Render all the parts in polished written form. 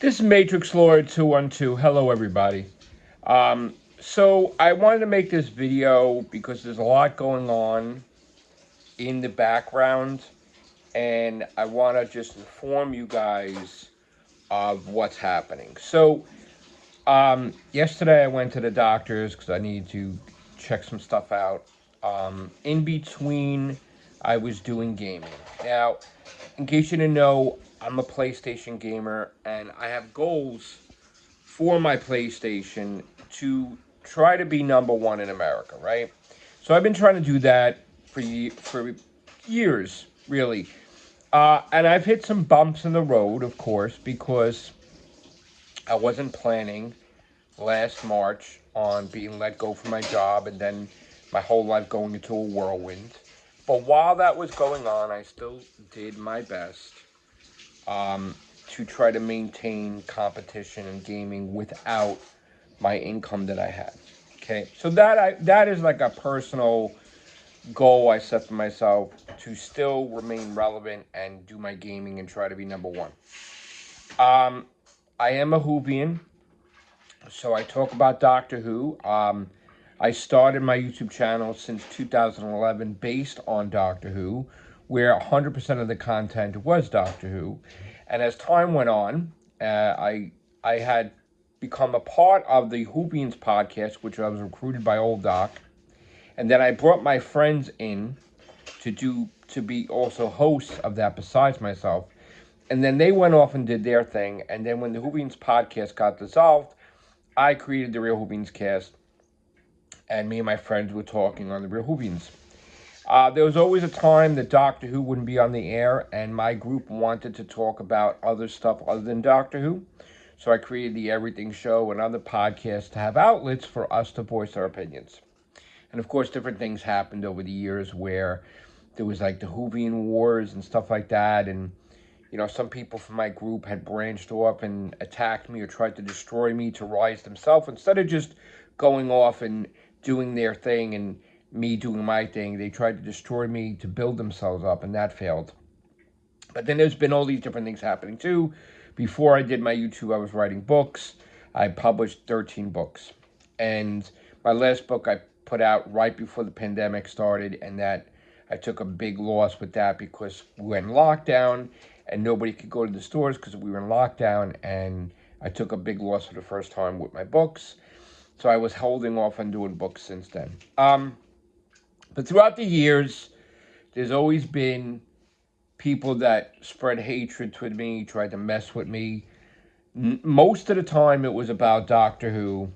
This is Matrixlord212. Hello, everybody. So I wanted to make this video because there's a lot going on in the background, and I want to just inform you guys of what's happening. Yesterday I went to the doctor's because I need to check some stuff out. In between, I was doing gaming. Now, in case you didn't know, I'm a PlayStation gamer, and I have goals for my PlayStation to try to be number one in America, right? So I've been trying to do that for years, really. And I've hit some bumps in the road, of course, because I wasn't planning last March on being let go from my job and then my whole life going into a whirlwind. But while that was going on, I still did my best to try to maintain competition in gaming without my income that I had. Okay, so that is like a personal goal I set for myself to still remain relevant and do my gaming and try to be number one. Um, I am a Whovian, so I talk about Doctor Who. I started my YouTube channel since 2011 based on Doctor Who, where 100% of the content was Doctor Who. And as time went on, I had become a part of the Whovians podcast, which I was recruited by Old Doc. And then I brought my friends in to be also hosts of that besides myself. And then they went off and did their thing. And then when the Whovians podcast got dissolved, I created the Real Whovians cast, and me and my friends were talking on the Real Whovians. There was always a time that Doctor Who wouldn't be on the air, and my group wanted to talk about other stuff other than Doctor Who. So I created the Everything Show and other podcasts to have outlets for us to voice our opinions. And of course, different things happened over the years where there was like the Whovian Wars and stuff like that, and some people from my group had branched off and attacked me or tried to destroy me to rise themselves instead of just going off and doing their thing and me doing my thing. They tried to destroy me to build themselves up, and that failed. But then there's been all these different things happening too. Before I did my YouTube, I was writing books. I published 13 books. And my last book I put out right before the pandemic started, and that I took a big loss with that because we were in lockdown and nobody could go to the stores because we were in lockdown, and I took a big loss for the first time with my books. So I was holding off on doing books since then. But throughout the years, there's always been people that spread hatred toward me, tried to mess with me. Most of the time, it was about Doctor Who.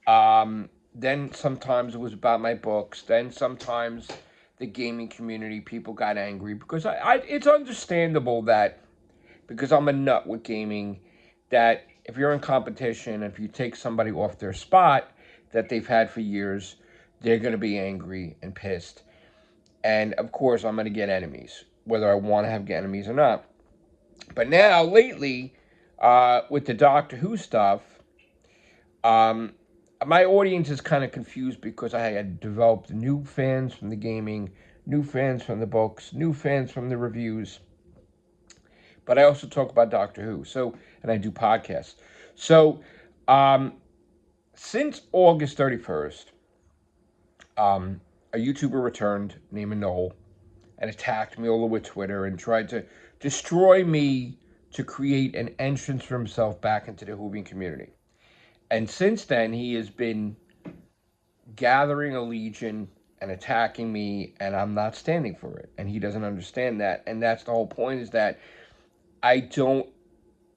Then sometimes it was about my books. Then sometimes the gaming community, people got angry because it's understandable that because I'm a nut with gaming, that if you're in competition, if you take somebody off their spot that they've had for years, they're going to be angry and pissed. And of course, I'm going to get enemies, whether I want to have enemies or not. But now, lately, with the Doctor Who stuff, um, my audience is kind of confused because I had developed new fans from the gaming, new fans from the books, new fans from the reviews. But I also talk about Doctor Who. And I do podcasts. So, since August 31st, a YouTuber returned named Noel and attacked me all over Twitter and tried to destroy me to create an entrance for himself back into the Whovian community. And since then, he has been gathering a legion and attacking me, and I'm not standing for it. And he doesn't understand that. And that's the whole point, is that I don't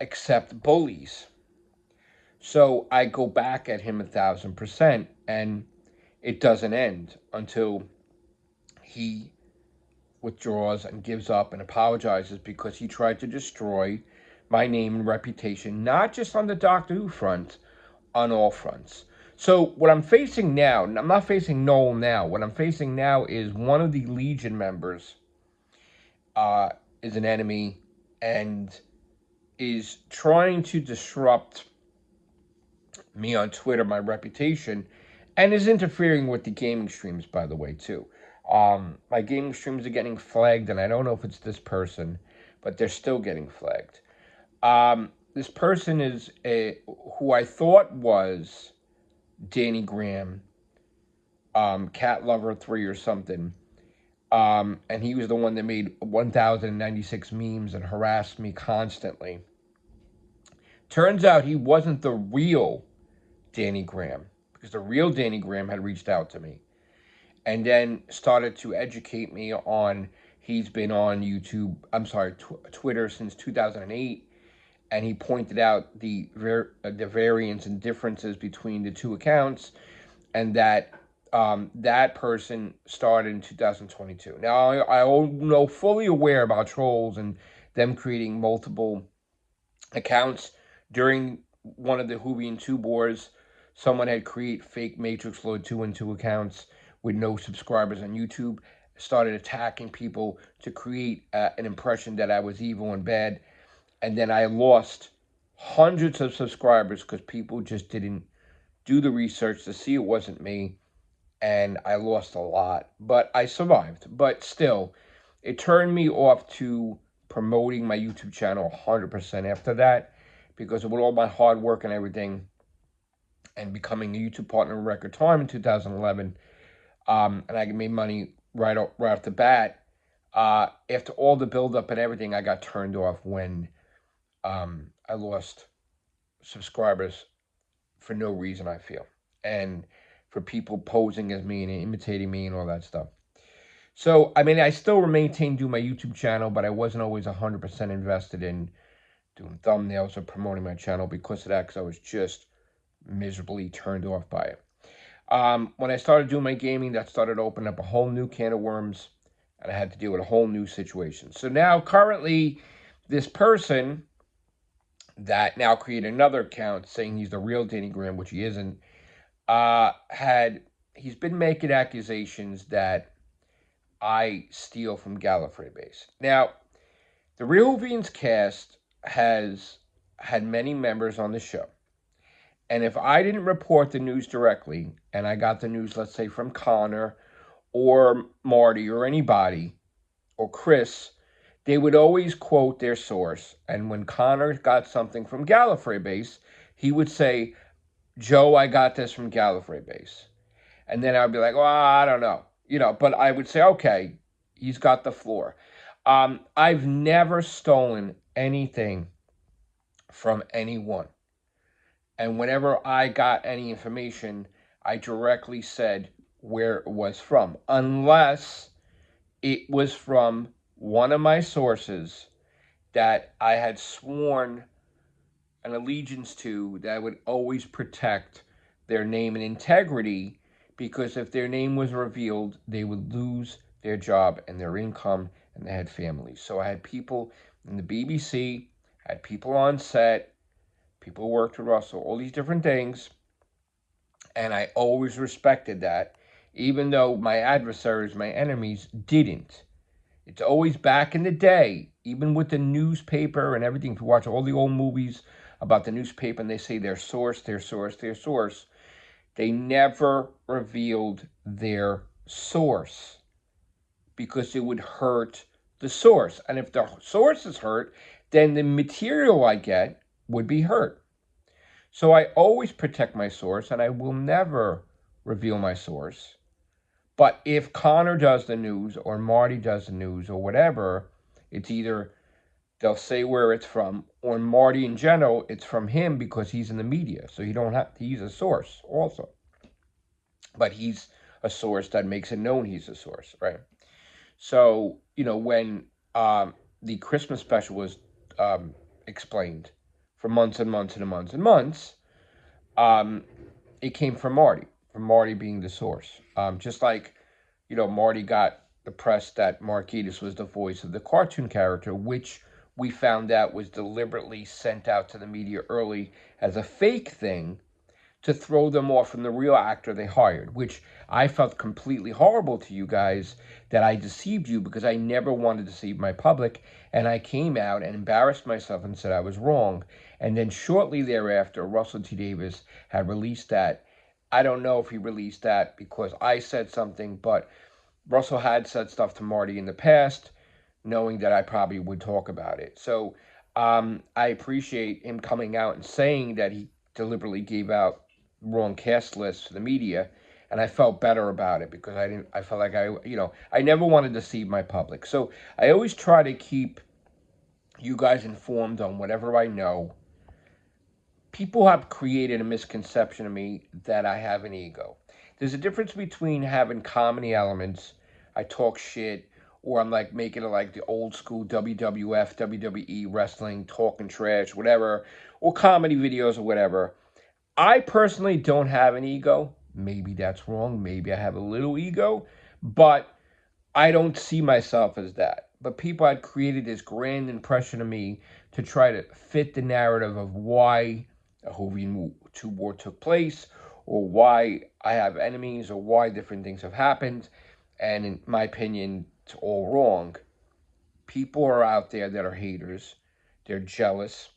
accept bullies. So I go back at him 1,000%, and it doesn't end until he withdraws and gives up and apologizes because he tried to destroy my name and reputation, not just on the Doctor Who front, on all fronts. So what I'm facing now, I'm not facing Noel now. What I'm facing now is one of the Legion members is an enemy and is trying to disrupt me on Twitter, my reputation, and is interfering with the gaming streams, by the way, too. My gaming streams are getting flagged, and I don't know if it's this person, but they're still getting flagged. this person is who I thought was Danny Graham, Cat Lover 3 or something. And he was the one that made 1,096 memes and harassed me constantly. Turns out he wasn't the real Danny Graham, because the real Danny Graham had reached out to me and then started to educate me on. He's been on YouTube, I'm sorry, Twitter since 2008, and he pointed out the variance and differences between the two accounts, and that that person started in 2022. Now, I know fully aware about trolls and them creating multiple accounts. During one of the Hoovian 2 wars, someone had created fake Matrixlord212 accounts with no subscribers on YouTube, started attacking people to create an impression that I was evil and bad. And then I lost hundreds of subscribers because people just didn't do the research to see it wasn't me. And I lost a lot, but I survived. But still, it turned me off to promoting my YouTube channel 100% after that, because with all my hard work and everything, and becoming a YouTube partner in record time in 2011, and I made money right off the bat. After all the build-up and everything, I got turned off when I lost subscribers for no reason, I feel. And for people posing as me and imitating me and all that stuff. So, I mean, I still maintain doing my YouTube channel, but I wasn't always 100% invested in doing thumbnails or promoting my channel because of that, because I was just miserably turned off by it. When I started doing my gaming, that started to open up a whole new can of worms, and I had to deal with a whole new situation. So now, currently, this person that now created another account saying he's the real Danny Graham, which he isn't, he's been making accusations that I steal from Gallifrey base. Now, the Real Hoovians cast has had many members on the show. And if I didn't report the news directly, and I got the news, let's say, from Connor or Marty or anybody or Chris, they would always quote their source. And when Connor got something from Gallifrey base, he would say, Joe, I got this from Gallifrey base. And then I'd be like, well, I don't know. But I would say, okay, he's got the floor. I've never stolen anything from anyone. And whenever I got any information, I directly said where it was from, unless it was from one of my sources that I had sworn an allegiance to, that I would always protect their name and integrity, because if their name was revealed, they would lose their job and their income, and they had families. So I had people in the BBC, I had people on set, people who worked with Russell, all these different things, and I always respected that, even though my adversaries, my enemies, didn't. It's always back in the day, even with the newspaper and everything. If you watch all the old movies about the newspaper and they say their source, they never revealed their source because it would hurt the source. And if the source is hurt, then the material I get would be hurt. So I always protect my source, and I will never reveal my source. But if Connor does the news or Marty does the news or whatever, it's either they'll say where it's from, or Marty in general, it's from him because he's in the media. So you don't have to, he's a source also. But he's a source that makes it known he's a source, right? So, when the Christmas special was explained for months and months and months and months, it came from Marty being the source. Just like, Marty got the press that Mark Gatiss was the voice of the cartoon character, which we found out was deliberately sent out to the media early as a fake thing to throw them off from the real actor they hired, which I felt completely horrible to you guys that I deceived you, because I never wanted to deceive my public, and I came out and embarrassed myself and said I was wrong. And then shortly thereafter, Russell T. Davies had released that. I don't know if he released that because I said something, but Russell had said stuff to Marty in the past, knowing that I probably would talk about it. So I appreciate him coming out and saying that he deliberately gave out wrong cast lists to the media, and I felt better about it because I didn't. I felt like I never want to deceive my public, so I always try to keep you guys informed on whatever I know. People have created a misconception of me that I have an ego. There's a difference between having comedy elements, I talk shit, or I'm like making it like the old school WWF, WWE wrestling, talking trash, whatever, or comedy videos or whatever. I personally don't have an ego. Maybe that's wrong. Maybe I have a little ego, but I don't see myself as that. But people had created this grand impression of me to try to fit the narrative of why a Hovian war took place, or why I have enemies, or why different things have happened. And in my opinion, it's all wrong. People are out there that are haters. They're jealous.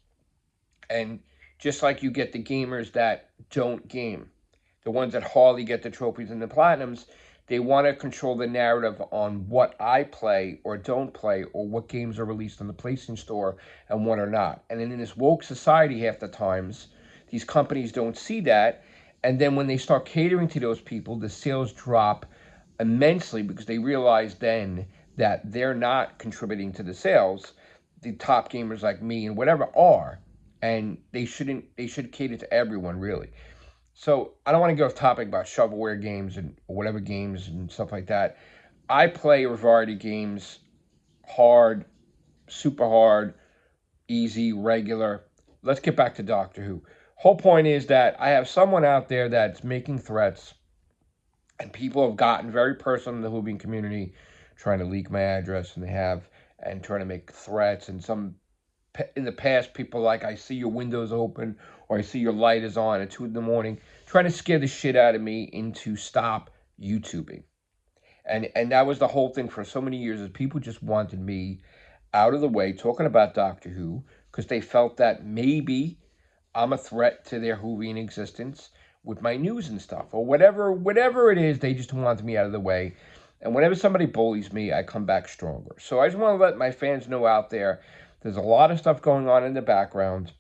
And just like you get the gamers that don't game, the ones that hardly get the trophies and the platinums, they want to control the narrative on what I play or don't play, or what games are released on the PlayStation Store and what are not. And then in this woke society, half the times, these companies don't see that. And then when they start catering to those people, the sales drop immensely because they realize then that they're not contributing to the sales. The top gamers like me and whatever are, and they should cater to everyone really. So I don't want to get off topic about shovelware games and whatever games and stuff like that. I play a variety of games, hard, super hard, easy, regular. Let's get back to Doctor Who. Whole point is that I have someone out there that's making threats, and people have gotten very personal in the Whovian community, trying to leak my address, and they have, and trying to make threats. And some in the past, people like, I see your windows open, or I see your light is on at 2 in the morning, trying to scare the shit out of me into stop YouTubing. And that was the whole thing for so many years, is people just wanted me out of the way talking about Doctor Who because they felt that maybe I'm a threat to their Whovian existence with my news and stuff, or whatever it is. They just wanted me out of the way. And whenever somebody bullies me, I come back stronger. So I just want to let my fans know out there, there's a lot of stuff going on in the background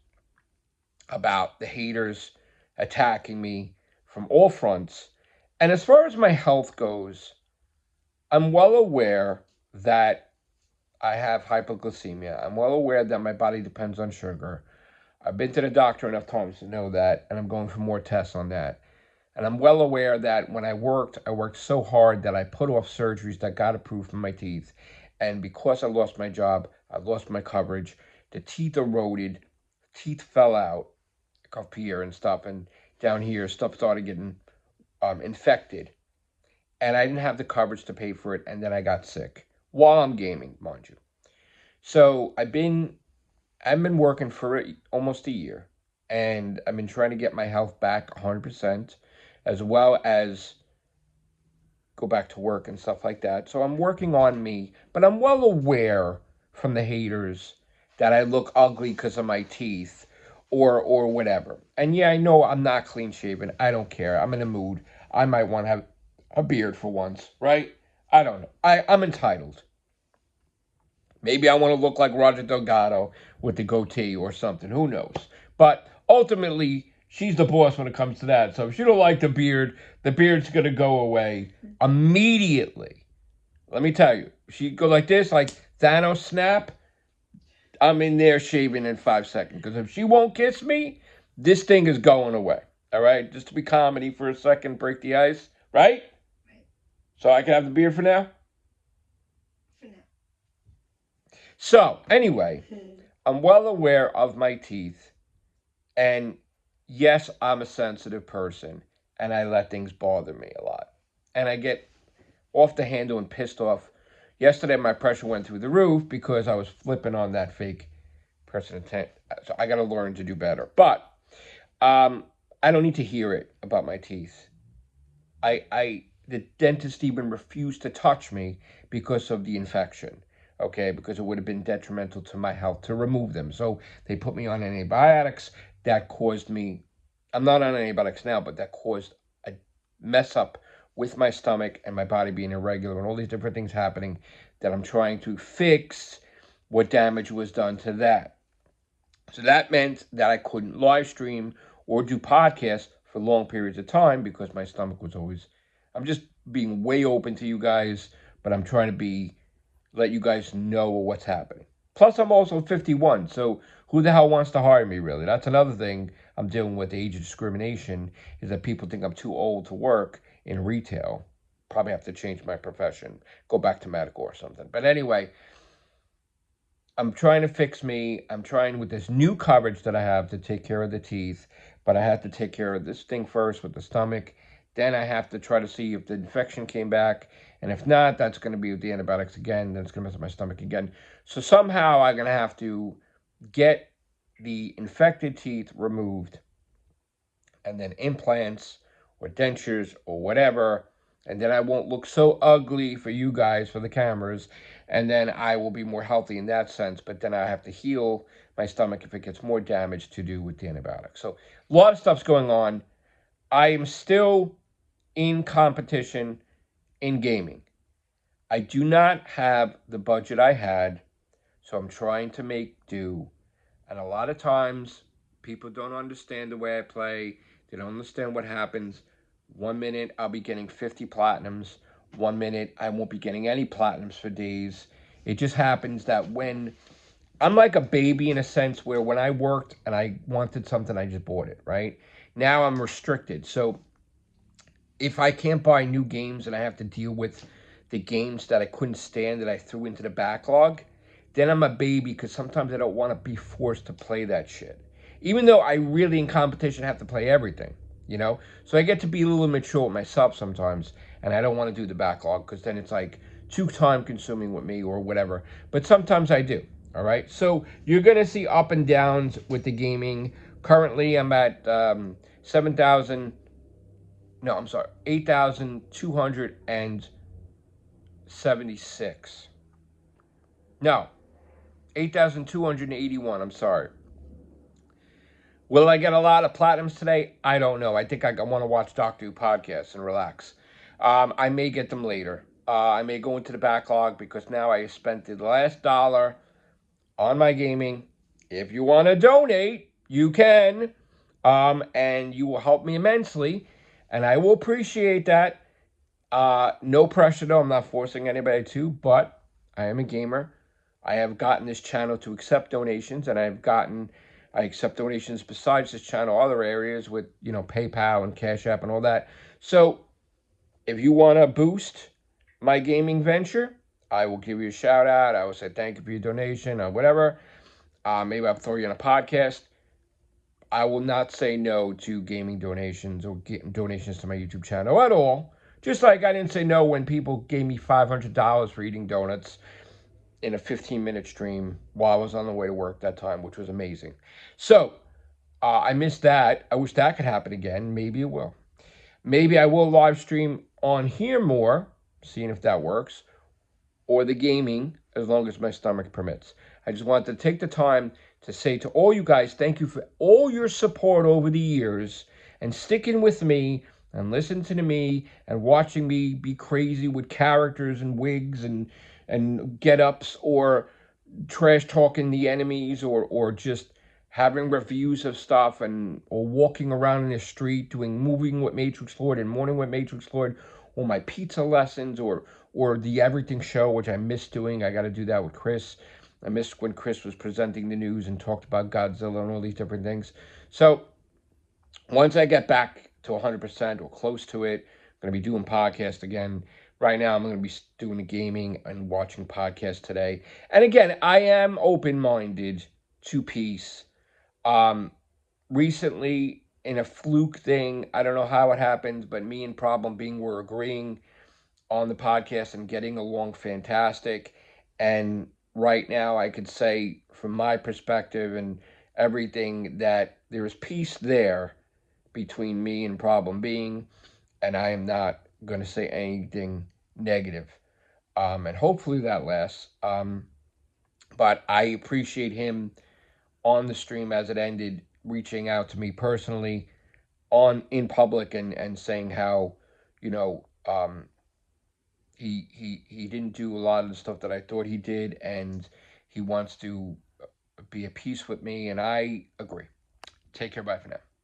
about the haters attacking me from all fronts. And as far as my health goes, I'm well aware that I have hypoglycemia. I'm well aware that my body depends on sugar. I've been to the doctor enough times to know that, and I'm going for more tests on that. And I'm well aware that when I worked so hard that I put off surgeries that got approved for my teeth. And because I lost my job, I lost my coverage. The teeth eroded, teeth fell out up here and stuff, and down here stuff started getting infected. And I didn't have the coverage to pay for it, and then I got sick while I'm gaming, mind you. So I've been working for almost a year, and I've been trying to get my health back 100%, as well as go back to work and stuff like that. So I'm working on me, but I'm well aware from the haters that I look ugly because of my teeth or whatever. And yeah, I know I'm not clean shaven. I don't care. I'm in a mood. I might want to have a beard for once, right? I don't know. I'm entitled. Maybe I want to look like Roger Delgado with the goatee or something. Who knows? But ultimately, she's the boss when it comes to that. So if she don't like the beard's going to go away immediately. Let me tell you. She go like this, like Thanos snap. I'm in there shaving in 5 seconds. Because if she won't kiss me, this thing is going away. All right? Just to be comedy for a second, break the ice. Right? So I can have the beard for now? For now. So, anyway, I'm well aware of my teeth. And yes, I'm a sensitive person. And I let things bother me a lot. And I get off the handle and pissed off. Yesterday, my pressure went through the roof because I was flipping on that fake person intent. So I got to learn to do better. But I don't need to hear it about my teeth. The dentist even refused to touch me because of the infection. Okay, because it would have been detrimental to my health to remove them. So they put me on antibiotics. That caused me, I'm not on antibiotics now, but that caused a mess up with my stomach and my body being irregular and all these different things happening that I'm trying to fix what damage was done to that. So that meant that I couldn't live stream or do podcasts for long periods of time because my stomach was always. I'm just being way open to you guys, but I'm trying to let you guys know what's happening. Plus, I'm also 51, so who the hell wants to hire me, really? That's another thing I'm dealing with, age discrimination, is that people think I'm too old to work in retail. Probably have to change my profession, go back to medical or something. But anyway, I'm trying to fix me. I'm trying with this new coverage that I have to take care of the teeth, but I have to take care of this thing first with the stomach. Then I have to try to see if the infection came back. And if not, that's going to be with the antibiotics again. Then it's going to mess up my stomach again. So somehow I'm going to have to get the infected teeth removed and then implants or dentures or whatever. And then I won't look so ugly for you guys, for the cameras. And then I will be more healthy in that sense. But then I have to heal my stomach if it gets more damage to do with the antibiotics. So a lot of stuff's going on. I am still in competition in gaming. I do not have the budget I had, so I'm trying to make do. And a lot of times, people don't understand the way I play. They don't understand what happens. 1 minute, I'll be getting 50 platinums. 1 minute, I won't be getting any platinums for days. It just happens that when I'm like a baby in a sense where when I worked and I wanted something, I just bought it, right? Now I'm restricted. So if I can't buy new games and I have to deal with the games that I couldn't stand that I threw into the backlog, then I'm a baby because sometimes I don't want to be forced to play that shit. Even though I really in competition have to play everything, you know? So I get to be a little mature with myself sometimes and I don't want to do the backlog because then it's like too time consuming with me or whatever. But sometimes I do. All right. So you're going to see up and downs with the gaming. Currently, I'm at 7,000. No, I'm sorry, 8,276. No, 8,281. I'm sorry. Will I get a lot of platinums today? I don't know. I think I want to watch Doctor Who podcasts and relax. I may get them later. I may go into the backlog because now I spent the last dollar on my gaming. If you want to donate, you can. And you will help me immensely. And I will appreciate that. No pressure though. I'm not forcing anybody to, but I am a gamer. I have gotten this channel to accept donations, and I accept donations besides this channel, other areas with PayPal and Cash App and all that. So if you want to boost my gaming venture, I will give you a shout out. I will say thank you for your donation or whatever. Maybe I'll throw you in a podcast. I will not say no to gaming donations or donations to my YouTube channel at all. Just like I didn't say no when people gave me $500 for eating donuts in a 15-minute stream while I was on the way to work that time, which was amazing. So, I missed that. I wish that could happen again. Maybe it will. Maybe I will live stream on here more, seeing if that works, or the gaming, as long as my stomach permits. I just wanted to take the time to say to all you guys, thank you for all your support over the years and sticking with me and listening to me and watching me be crazy with characters and wigs and get-ups or trash talking the enemies or just having reviews of stuff and or walking around in the street doing moving with Matrixlord and morning with Matrixlord or my pizza lessons or the everything show, which I miss doing. I got to do that with Chris. I missed when Chris was presenting the news and talked about Godzilla and all these different things. So once I get back to 100% or close to it, I'm going to be doing podcasts again. Right now, I'm going to be doing the gaming and watching podcasts today. And again, I am open-minded to peace. Recently, in a fluke thing, I don't know how it happened, but me and Problem Being were agreeing on the podcast and getting along fantastic. And right now, I could say, from my perspective and everything, that there is peace there between me and Problem Being, and I am not going to say anything negative. And hopefully that lasts. But I appreciate him on the stream as it ended, reaching out to me personally in public and saying how, you know, he didn't do a lot of the stuff that I thought he did, and he wants to be at peace with me, and I agree. Take care. Bye for now.